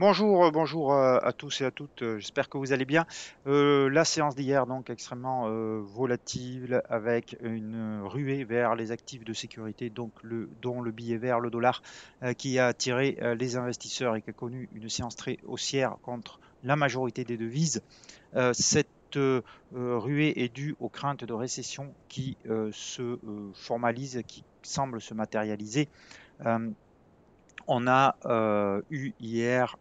Bonjour, bonjour à tous et à toutes. J'espère que vous allez bien. La séance d'hier, donc extrêmement volatile, avec une ruée vers les actifs de sécurité, donc dont le billet vert, le dollar, qui a attiré les investisseurs et qui a connu une séance très haussière contre la majorité des devises. Cette ruée est due aux craintes de récession qui se formalisent, qui semblent se matérialiser. Euh, on a eu hier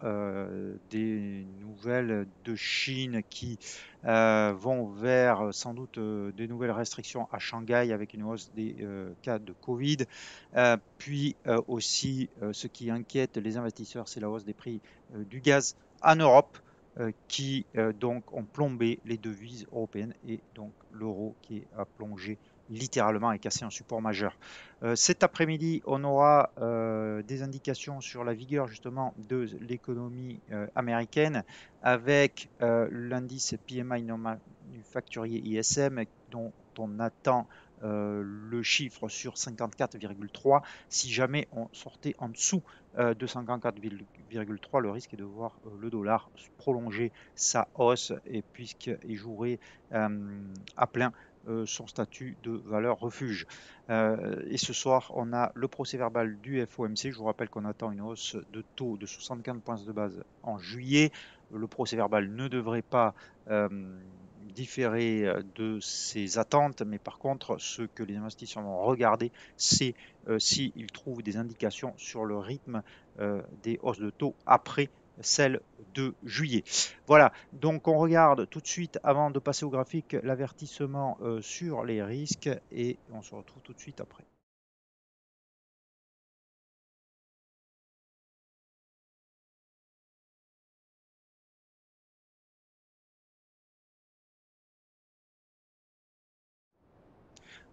des nouvelles de Chine qui vont vers sans doute des nouvelles restrictions à Shanghai avec une hausse des cas de Covid. Puis aussi, ce qui inquiète les investisseurs, c'est la hausse des prix du gaz en Europe qui donc ont plombé les devises européennes et donc l'euro qui a plongé littéralement et cassé un support majeur. Cet après-midi, on aura des indications sur la vigueur justement de l'économie américaine avec l'indice PMI non manufacturier ISM dont on attend le chiffre sur 54,3. Si jamais on sortait en dessous de 54,3, le risque est de voir le dollar prolonger sa hausse et puisqu'il jouerait à plein son statut de valeur refuge. Et ce soir, on a le procès-verbal du FOMC. Je vous rappelle qu'on attend une hausse de taux de 75 points de base en juillet. Le procès-verbal ne devrait pas différer de ses attentes, mais par contre, ce que les investisseurs vont regarder, c'est s'ils trouvent des indications sur le rythme des hausses de taux après celle de juillet. Voilà, donc on regarde tout de suite, avant de passer au graphique, l'avertissement sur les risques et on se retrouve tout de suite après.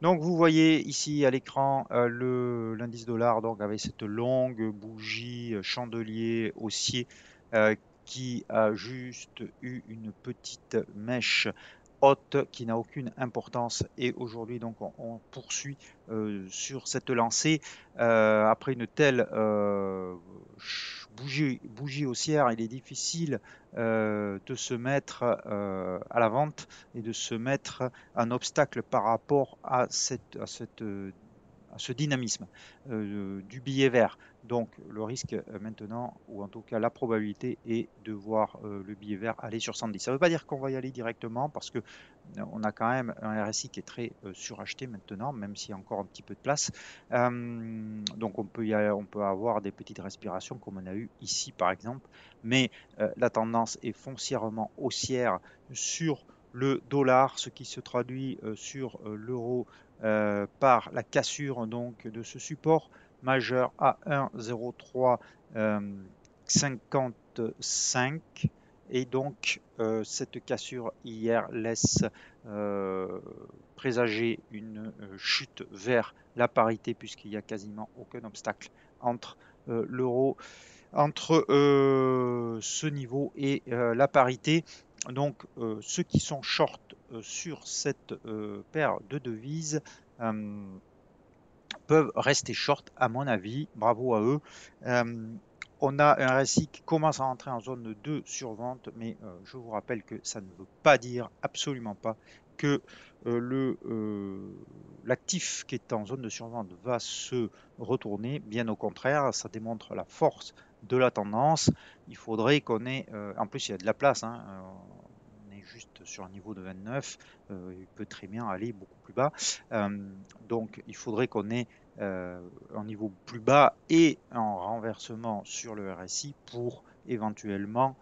Donc vous voyez ici à l'écran l'indice dollar donc avec cette longue bougie chandelier haussier euh, qui a juste eu une petite mèche haute qui n'a aucune importance et aujourd'hui donc on poursuit sur cette lancée après une telle bougie haussière. Il est difficile de se mettre à la vente et de se mettre un obstacle par rapport à ce dynamisme du billet vert. Donc le risque maintenant, ou en tout cas la probabilité, est de voir le billet vert aller sur 110. Ça ne veut pas dire qu'on va y aller directement parce que on a quand même un RSI qui est très suracheté maintenant, même s'il y a encore un petit peu de place. Donc on peut avoir des petites respirations comme on a eu ici par exemple, mais la tendance est foncièrement haussière sur le dollar, ce qui se traduit sur l'euro par la cassure donc de ce support majeur à 1,03 55 et donc cette cassure hier laisse présager une chute vers la parité puisqu'il n'y a quasiment aucun obstacle entre l'euro entre ce niveau et la parité. Donc, ceux qui sont short sur cette paire de devises euh, peuvent rester short, à mon avis. Bravo à eux. Euh, on a un RSI qui commence à entrer en zone de survente, mais je vous rappelle que ça ne veut pas dire, absolument pas, que l'actif qui est en zone de survente va se retourner. Bien au contraire, ça démontre la force de la tendance. Il faudrait qu'on ait, en plus il y a de la place, hein, on est juste sur un niveau de 29, il peut très bien aller beaucoup plus bas. Donc il faudrait qu'on ait un niveau plus bas et un renversement sur le RSI pour éventuellement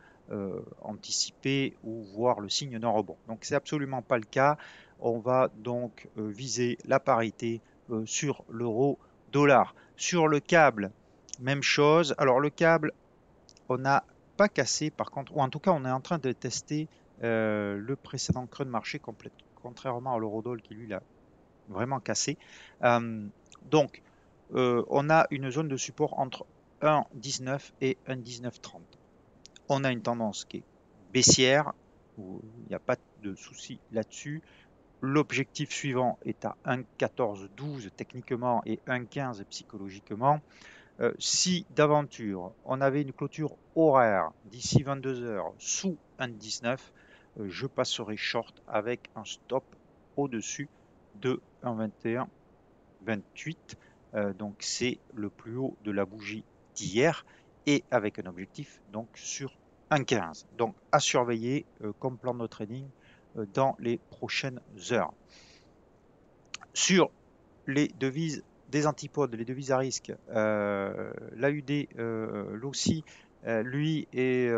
anticiper ou voir le signe d'un rebond. Donc c'est absolument pas le cas. On va donc viser la parité sur l'euro dollar. Sur le câble, même chose. Alors le câble, on n'a pas cassé par contre, ou en tout cas on est en train de tester le précédent creux de marché complet, contrairement à l'eurodoll qui lui l'a vraiment cassé. Euh, donc, on a une zone de support entre 1,19 et 1,1930. On a une tendance qui est baissière, où il n'y a pas de souci là-dessus. L'objectif suivant est à 1,1412 techniquement et 1,15 psychologiquement. Si d'aventure on avait une clôture horaire d'ici 22 heures sous 1,19, je passerai short avec un stop au-dessus de 1,2128. Donc c'est le plus haut de la bougie d'hier et avec un objectif donc sur 1,15. Donc à surveiller comme plan de trading dans les prochaines heures. Sur les devises des antipodes, les devises à risque, l'AUD, l'OCI, lui est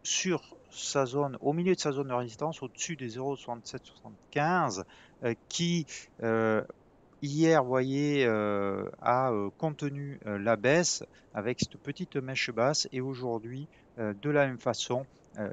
sur sa zone, au milieu de sa zone de résistance, au-dessus des 0,6775, qui hier, vous voyez, a contenu la baisse avec cette petite mèche basse et aujourd'hui, de la même façon,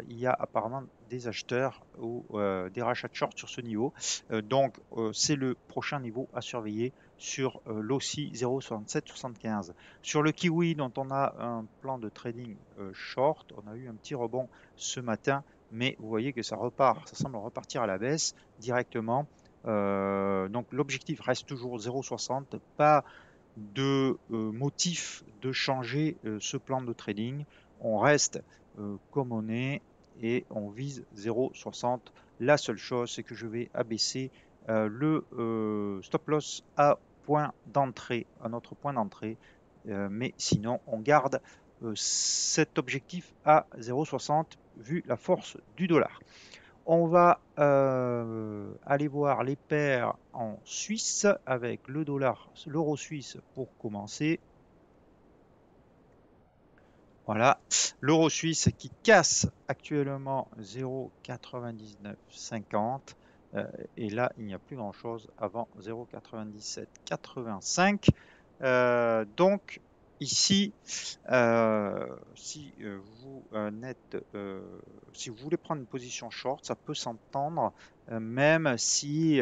il y a apparemment des acheteurs ou des rachats de short sur ce niveau. Donc, c'est le prochain niveau à surveiller sur l'OSI 0,6775. Sur le Kiwi, dont on a un plan de trading short, on a eu un petit rebond ce matin, mais vous voyez que ça repart, ça semble repartir à la baisse directement. Donc l'objectif reste toujours 0,60, pas de motif de changer ce plan de trading. On reste comme on est et on vise 0,60. La seule chose, c'est que je vais abaisser le stop loss à point d'entrée, à notre point d'entrée. Mais sinon, on garde cet objectif à 0,60 vu la force du dollar. On va aller voir les paires en Suisse avec le dollar, l'euro suisse pour commencer. Voilà, l'euro suisse qui casse actuellement 0,9950. Et là, il n'y a plus grand-chose avant 0,9785. Donc, ici, si si vous voulez prendre une position short, ça peut s'entendre, même si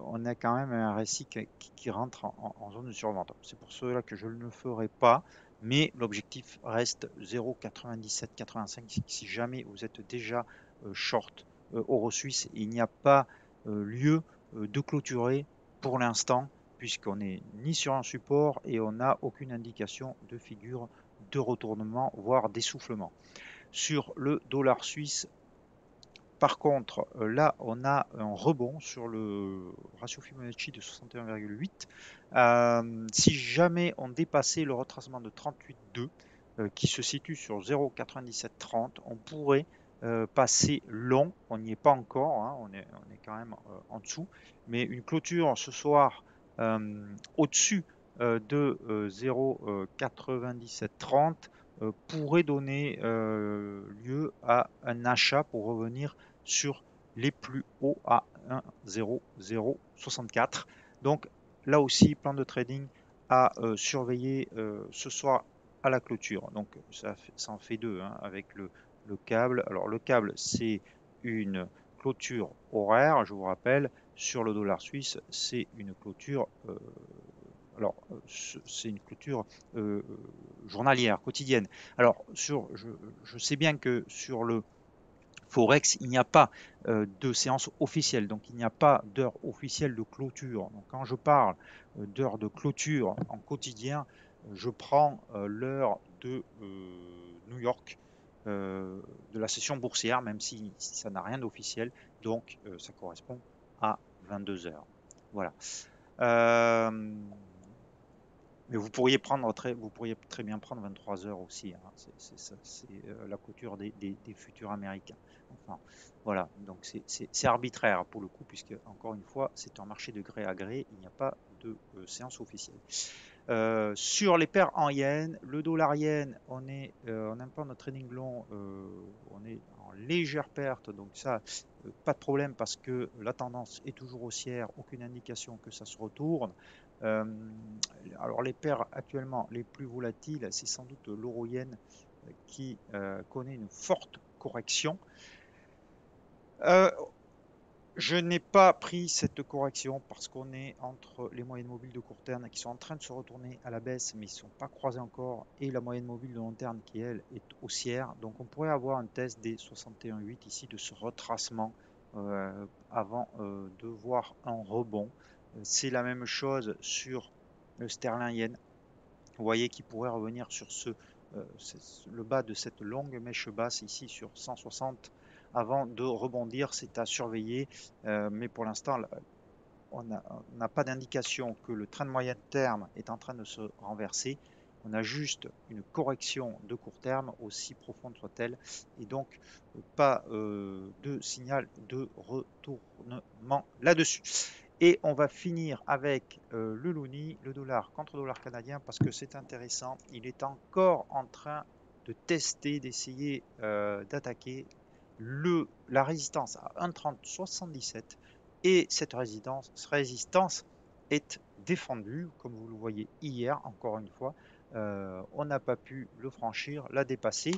on a quand même un récit qui rentre en zone de survente. C'est pour cela que je ne le ferai pas, mais l'objectif reste 0,9785 si jamais vous êtes déjà short euro suisse. Il n'y a pas lieu de clôturer pour l'instant, puisqu'on n'est ni sur un support et on n'a aucune indication de figure de retournement, voire d'essoufflement. Sur le dollar suisse, par contre, là, on a un rebond sur le ratio Fibonacci de 61,8. Si jamais on dépassait le retracement de 38,2 qui se situe sur 0,9730, on pourrait passer long. On n'y est pas encore, hein, on est quand même en dessous. Mais une clôture ce soir au-dessus de 0,9730 pourrait donner lieu à un achat pour revenir sur les plus hauts à 1,0064. Donc là aussi, plan de trading à surveiller ce soir à la clôture. Donc ça en fait deux hein, avec le câble. Alors le câble, c'est une clôture horaire, je vous rappelle. Sur le dollar suisse, c'est une clôture c'est une clôture journalière, quotidienne. Alors, je sais bien que sur le Forex, il n'y a pas de séance officielle, donc il n'y a pas d'heure officielle de clôture. Donc, quand je parle d'heure de clôture en quotidien, je prends l'heure de New York, de la session boursière, même si ça n'a rien d'officiel. Donc, ça correspond à 22 heures. Voilà. Mais vous pourriez très bien prendre 23 heures aussi. Hein. C'est la clôture des futurs américains. Enfin, voilà, donc c'est arbitraire pour le coup, puisque encore une fois, c'est un marché de gré à gré, il n'y a pas de séance officielle. Sur les paires en yen, le dollar yen, on n'aime pas notre trading long, on est en légère perte, donc ça, pas de problème parce que la tendance est toujours haussière, aucune indication que ça se retourne. Euh, alors les paires actuellement les plus volatiles, c'est sans doute l'euro yen qui connaît une forte correction. Euh, je n'ai pas pris cette correction parce qu'on est entre les moyennes mobiles de court terme qui sont en train de se retourner à la baisse, mais ils ne sont pas croisés encore, et la moyenne mobile de long terme qui, elle, est haussière. Donc on pourrait avoir un test des 61,8 ici de ce retracement avant de voir un rebond. C'est la même chose sur le sterling yen. Vous voyez qu'il pourrait revenir sur le bas de cette longue mèche basse ici sur 160 avant de rebondir. C'est à surveiller, mais pour l'instant, on n'a pas d'indication que le train de moyen terme est en train de se renverser. On a juste une correction de court terme, aussi profonde soit-elle, et donc pas de signal de retournement là-dessus. Et on va finir avec le loonie, le dollar contre dollar canadien, parce que c'est intéressant. Il est encore en train de tester, d'essayer d'attaquer la résistance à 1,3077. Et cette résistance est défendue, comme vous le voyez hier, encore une fois. On n'a pas pu le franchir, la dépasser.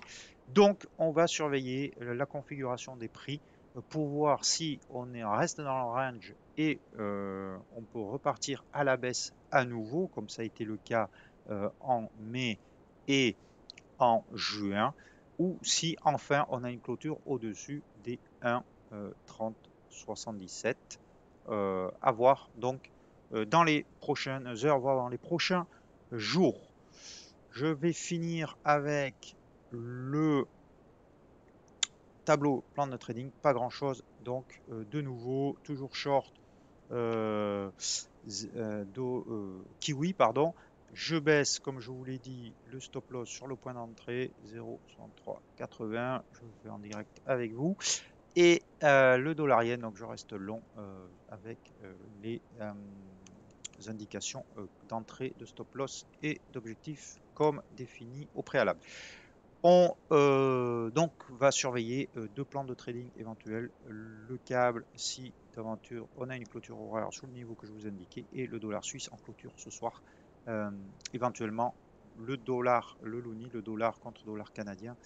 Donc, on va surveiller la configuration des prix pour voir si reste dans le range et on peut repartir à la baisse à nouveau, comme ça a été le cas en mai et en juin, ou si enfin on a une clôture au-dessus des 1,3077. À voir donc dans les prochaines heures, voire dans les prochains jours. Je vais finir avec le tableau plan de trading, pas grand chose, donc de nouveau, toujours short kiwi, pardon. Je baisse, comme je vous l'ai dit, le stop loss sur le point d'entrée 0,6380. Je le fais en direct avec vous. Et le dollar yen, donc je reste long avec les indications d'entrée, de stop loss et d'objectif comme défini au préalable. On donc va surveiller deux plans de trading éventuels, le câble si d'aventure on a une clôture horaire sous le niveau que je vous indiquais et le dollar suisse en clôture ce soir. Éventuellement le dollar, le loonie, le dollar contre dollar canadien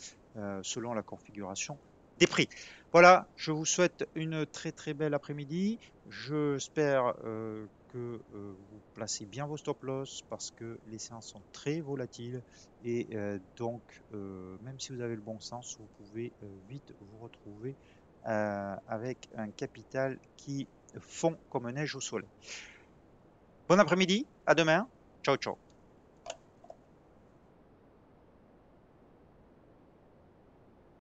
selon la configuration des prix. Voilà, je vous souhaite une très très belle après-midi. J'espère que vous placez bien vos stop loss parce que les séances sont très volatiles et donc même si vous avez le bon sens, vous pouvez vite vous retrouver avec un capital qui fond comme neige au soleil. Bon après-midi, à demain, ciao ciao.